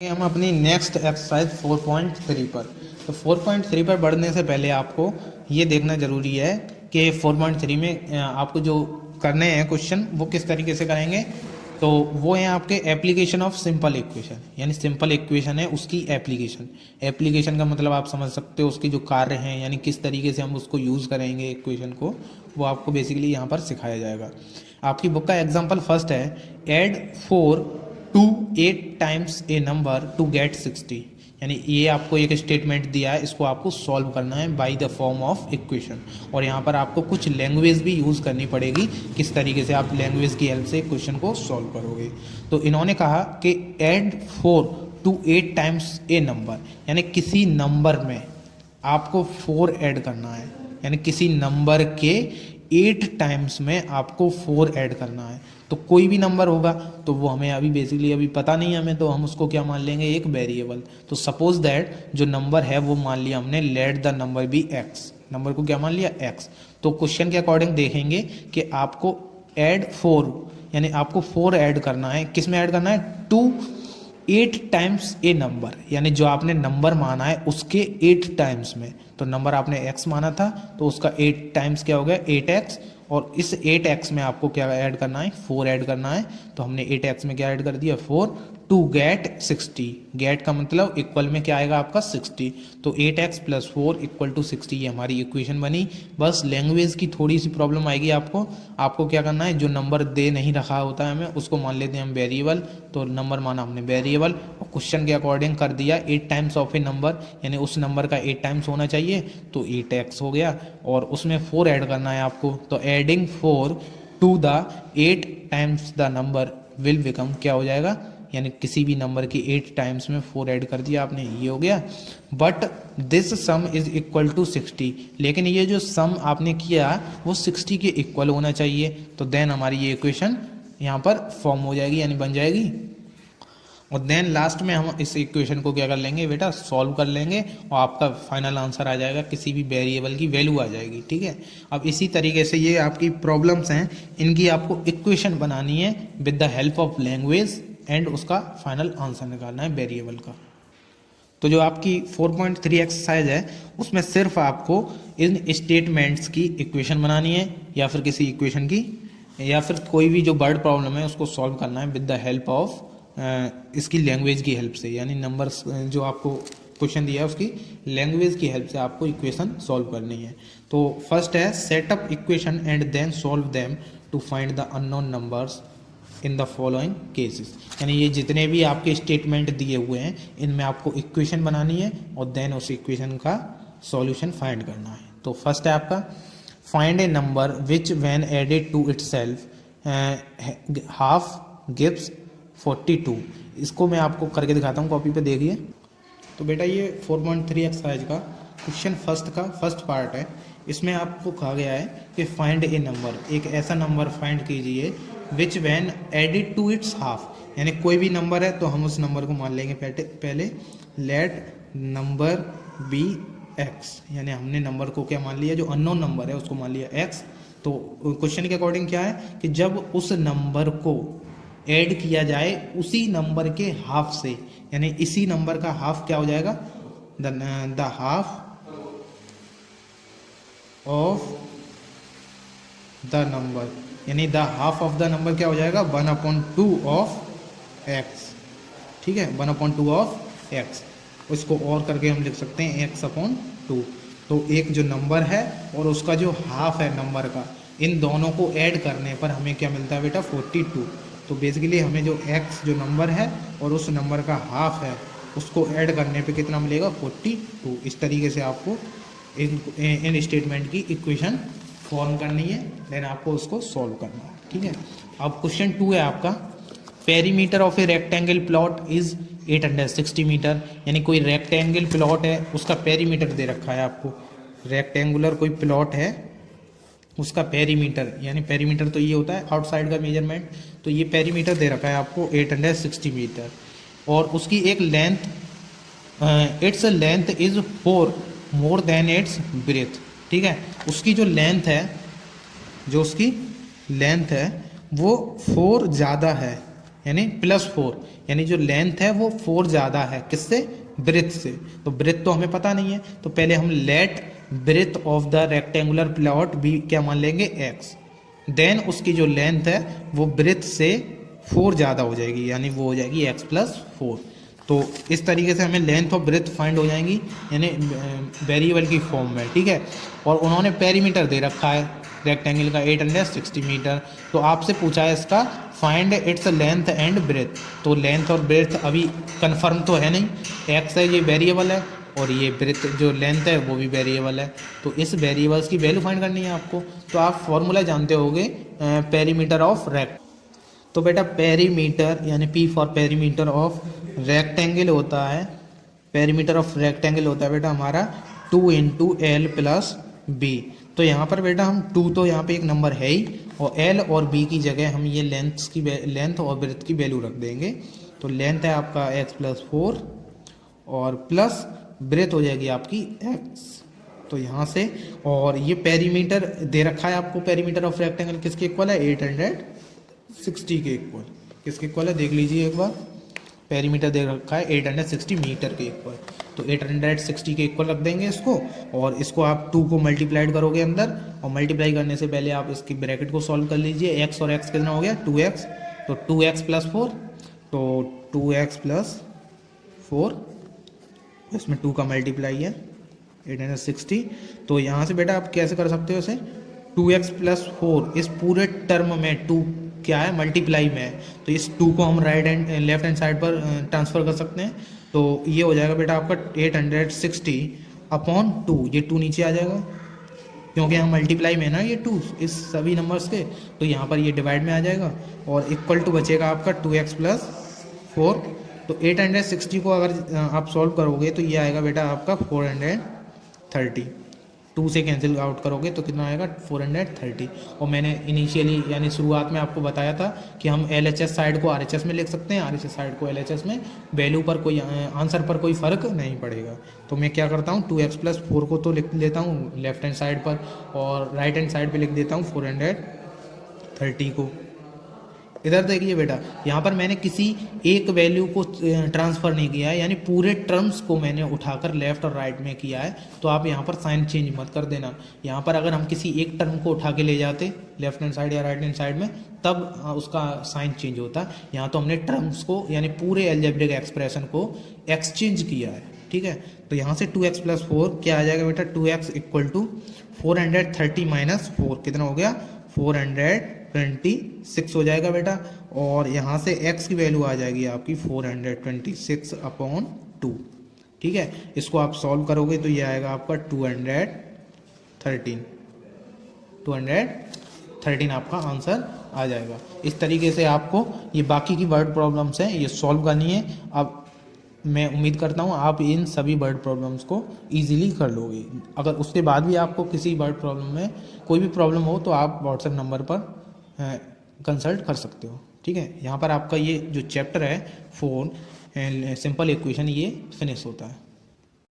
हम अपनी next exercise 4.3 पर। तो 4.3 पर बढ़ने से पहले आपको ये देखना ज़रूरी है कि 4.3 में आपको जो करने हैं क्वेश्चन वो किस तरीके से करेंगे। तो वो हैं आपके एप्लीकेशन ऑफ सिंपल इक्वेशन, यानी सिंपल इक्वेशन है उसकी एप्लीकेशन। एप्लीकेशन का मतलब आप समझ सकते हो उसके जो कार्य हैं, यानी किस तरीके से हम उसको यूज़ करेंगे इक्वेशन को, वो आपको बेसिकली यहाँ पर सिखाया जाएगा। आपकी बुक का एग्जाम्पल फर्स्ट है, add 4 to 8 times a number to get 60। यानी ये आपको एक स्टेटमेंट दिया है, इसको आपको सॉल्व करना है by the form of equation. और यहाँ पर आपको कुछ लैंग्वेज भी यूज़ करनी पड़ेगी, किस तरीके से आप लैंग्वेज की हेल्प से क्वेश्चन को सॉल्व करोगे। तो इन्होंने कहा कि add 4 to 8 times a number, यानी किसी नंबर में आपको 4 ऐड करना है, यानी किसी नंबर के 8 टाइम्स में आपको 4 ऐड करना है। तो कोई भी नंबर होगा तो वो हमें अभी बेसिकली अभी पता नहीं है हमें, तो हम उसको क्या मान लेंगे, एक वेरिएबल। तो सपोज दैट जो नंबर है वो मान लिया हमने, let the number be X, number को क्या मान लिया, एक्स। तो क्वेश्चन के अकॉर्डिंग देखेंगे कि आपको ऐड 4, यानी आपको 4 ऐड करना है, किस में ऐड करना है, टू 8 टाइम्स ए नंबर, यानी जो आपने नंबर माना है उसके 8 टाइम्स में। तो नंबर आपने x माना था तो उसका 8 टाइम्स क्या हो गया, 8x। और इस 8x में आपको क्या ऐड करना है, 4 ऐड करना है। तो हमने 8x में क्या ऐड कर दिया, 4 टू गेट 60। गेट का मतलब इक्वल में क्या आएगा आपका 60। तो 8x प्लस 4 इक्वल टू 60, ये हमारी इक्वेशन बनी। बस लैंग्वेज की थोड़ी सी प्रॉब्लम आएगी आपको क्या करना है, जो नंबर दे नहीं रखा होता है हमें उसको मान लेते हैं हम वेरिएबल। तो नंबर माना हमने वेरिएबल और क्वेश्चन के अकॉर्डिंग कर दिया 8 टाइम्स ऑफ ए नंबर, यानी उस नंबर का 8 टाइम्स होना चाहिए। तो 8x हो गया और उसमें 4 ऐड करना है आपको। तो adding 4 to the 8 times the number will become, क्या हो जाएगा, यानी किसी भी नंबर के 8 टाइम्स में 4 ऐड कर दिया आपने, ये हो गया। But this sum is equal to 60, लेकिन ये जो सम आपने किया वो 60 के इक्वल होना चाहिए। तो देन हमारी ये इक्वेशन यहाँ पर फॉर्म हो जाएगी, यानी बन जाएगी। और देन लास्ट में हम इस इक्वेशन को क्या कर लेंगे बेटा, सॉल्व कर लेंगे और आपका फाइनल आंसर आ जाएगा, किसी भी वेरिएबल की वैल्यू आ जाएगी। ठीक है, अब इसी तरीके से ये आपकी प्रॉब्लम्स हैं, इनकी आपको इक्वेशन बनानी है with the help of language and उसका फाइनल आंसर निकालना है वेरिएबल का। तो जो आपकी 4.3 एक्सरसाइज है उसमें सिर्फ आपको इन स्टेटमेंट्स की इक्वेशन बनानी है, या फिर किसी इक्वेशन की, या फिर कोई भी जो वर्ड प्रॉब्लम है उसको सॉल्व करना है विद द हेल्प ऑफ इसकी लैंग्वेज की हेल्प से, यानी नंबर्स जो आपको क्वेश्चन दिया है उसकी लैंग्वेज की हेल्प से आपको इक्वेशन सॉल्व करनी है। तो फर्स्ट है, set up equation and then solve them to find the unknown numbers in the following cases. यानी ये जितने भी आपके स्टेटमेंट दिए हुए हैं इनमें आपको इक्वेशन बनानी है और देन उस इक्वेशन का सॉल्यूशन फाइंड करना है। तो फर्स्ट है आपका, find a number which when added to itself half gives 42। इसको मैं आपको करके दिखाता हूँ, कॉपी पे देखिए। तो बेटा ये 4.3 एक्सरसाइज का क्वेश्चन फर्स्ट पार्ट है। इसमें आपको कहा गया है कि फाइंड ए नंबर, एक ऐसा नंबर फाइंड कीजिए which when added to its half, यानी कोई भी नंबर है तो हम उस नंबर को मान लेंगे पहले लेट नंबर बी एक्स, यानी हमने नंबर को क्या मान लिया, जो अननोन नंबर है उसको मान लिया एक्स। तो क्वेश्चन के अकॉर्डिंग क्या है कि जब उस नंबर को ऐड किया जाए उसी नंबर के हाफ से, यानी इसी नंबर का हाफ क्या हो जाएगा, the half of the number, यानी the half of the number क्या हो जाएगा, 1/2 ऑफ एक्स। ठीक है, 1/2 ऑफ एक्स। इसको और करके हम लिख सकते हैं x/2। तो एक जो नंबर है और उसका जो हाफ है नंबर का, इन दोनों को ऐड करने पर हमें क्या मिलता है बेटा, 42। तो बेसिकली हमें जो x जो नंबर है और उस नंबर का हाफ है उसको ऐड करने पे कितना मिलेगा, 42। इस तरीके से आपको इन स्टेटमेंट की इक्वेशन फॉर्म करनी है, देन आपको उसको सॉल्व करना है। ठीक है, अब क्वेश्चन 2 है आपका, perimeter of a rectangle plot is 860 metre. यानी कोई रेक्टेंगल प्लॉट है उसका पेरीमीटर दे रखा है आपको, रेक्टेंगुलर कोई प्लॉट है उसका पेरीमीटर, यानी पेरीमीटर तो ये होता है आउटसाइड का मेजरमेंट, तो ये पेरीमीटर दे रखा है आपको 860 मीटर। और उसकी एक length, its length is 4 more than it's breath. ठीक है, उसकी जो लेंथ है वो 4 ज़्यादा है यानी +4, यानी जो लेंथ है वो 4 ज़्यादा है किससे, ब्रेथ से। तो ब्रेथ तो हमें पता नहीं है, तो पहले हम let breadth of the rectangular plot भी क्या मान लेंगे, x, देन उसकी जो लेंथ है वो ब्रेथ से 4 ज़्यादा हो जाएगी, यानी वो हो जाएगी x+4। तो इस तरीके से हमें लेंथ और ब्रेथ फाइंड हो जाएंगी, यानी वेरिएबल की फॉर्म में, ठीक है। और उन्होंने पेरीमीटर दे रखा है रेक्टेंगल का 860 मीटर। तो आपसे पूछा है इसका find its length and breadth. तो लेंथ और ब्रेथ अभी कंफर्म तो है नहीं, x है ये वेरिएबल है और ये ब्रेथ जो लेंथ है वो भी वेरिएबल है। तो इस वेरिएबल्स की वैल्यू फाइंड करनी है आपको। तो आप फॉर्मूला जानते होंगे पेरीमीटर ऑफ रेक्ट। तो बेटा पेरीमीटर यानी P for perimeter of rectangle होता है, पेरीमीटर ऑफ रेक्टेंगल होता है बेटा हमारा 2 × L + B। तो यहाँ पर बेटा हम 2 तो यहाँ पे एक नंबर है ही, और L और B की जगह हम ये लेंथ और ब्रेथ की वैल्यू रख देंगे। तो लेंथ है आपका x+4 और प्लस ब्रेथ हो जाएगी आपकी x। तो यहाँ से, और ये पेरीमीटर दे रखा है आपको, पेरीमीटर ऑफ रेक्टेंगल किसके इक्वल है, 860 के इक्वल। किसके इक्वल है देख लीजिए एक बार, पेरीमीटर दे रखा है 860 मीटर के इक्वल। तो 860 के इक्वल रख देंगे इसको, और इसको आप 2 को मल्टीप्लाइड करोगे अंदर, और मल्टीप्लाई करने से पहले आप इसकी ब्रैकेट को सॉल्व कर लीजिए। x और x कितना हो गया, 2x, तो 2x+4, तो 2x+4, इसमें 2 का मल्टीप्लाई है 860। तो यहाँ से बेटा आप कैसे कर सकते हो इसे, 2x+4 इस पूरे टर्म में 2 क्या है, मल्टीप्लाई में है, तो इस 2 को हम लेफ्ट हैंड साइड पर ट्रांसफ़र कर सकते हैं। तो ये हो जाएगा बेटा आपका 860/2, ये 2 नीचे आ जाएगा क्योंकि हम मल्टीप्लाई में है ना ये 2 इस सभी नंबर्स के, तो यहाँ पर ये डिवाइड में आ जाएगा, और इक्वल टू बचेगा आपका 2x+4। तो 860 को अगर आप सॉल्व करोगे तो ये आएगा बेटा आपका 430, 2 से कैंसिल आउट करोगे तो कितना आएगा 430। और मैंने इनिशियली यानी शुरुआत में आपको बताया था कि हम LHS साइड को RHS में लिख सकते हैं, RHS साइड को LHS में, वैल्यू पर कोई आंसर पर कोई फ़र्क नहीं पड़ेगा। तो मैं क्या करता हूँ 2x+4 को तो लिख लेता हूँ लेफ्ट हैंड साइड पर, और राइट हैंड साइड पर लिख देता हूँ 430 को। इधर देखिए बेटा, यहाँ पर मैंने किसी एक वैल्यू को ट्रांसफ़र नहीं किया है, यानी पूरे टर्म्स को मैंने उठाकर लेफ़्ट और राइट में किया है। तो आप यहाँ पर साइन चेंज मत कर देना। यहाँ पर अगर हम किसी एक टर्म को उठा के ले जाते लेफ्ट हैंड साइड या राइट हैंड साइड में, तब उसका साइन चेंज होता। यहाँ तो हमने टर्म्स को यानी पूरे अलजेब्रिक एक्सप्रेशन को एक्सचेंज किया है, ठीक है। तो यहाँ से 2x+4 क्या आ जाएगा बेटा, 2x = 430 - 4 कितना हो गया, 426 हो जाएगा बेटा। और यहाँ से x की वैल्यू आ जाएगी आपकी 426/2, ठीक है। इसको आप सॉल्व करोगे तो ये आएगा आपका 213 आपका आंसर आ जाएगा। इस तरीके से आपको ये बाकी की वर्ड प्रॉब्लम्स हैं ये सॉल्व करनी है। अब मैं उम्मीद करता हूँ आप इन सभी वर्ड प्रॉब्लम्स को इजीली कर लोगे। अगर उसके बाद भी आपको किसी वर्ड प्रॉब्लम में कोई भी प्रॉब्लम हो तो आप व्हाट्सएप नंबर पर कंसल्ट कर सकते हो, ठीक है। यहाँ पर आपका ये जो चैप्टर है 4 सिंपल इक्वेशन ये फिनिश होता है।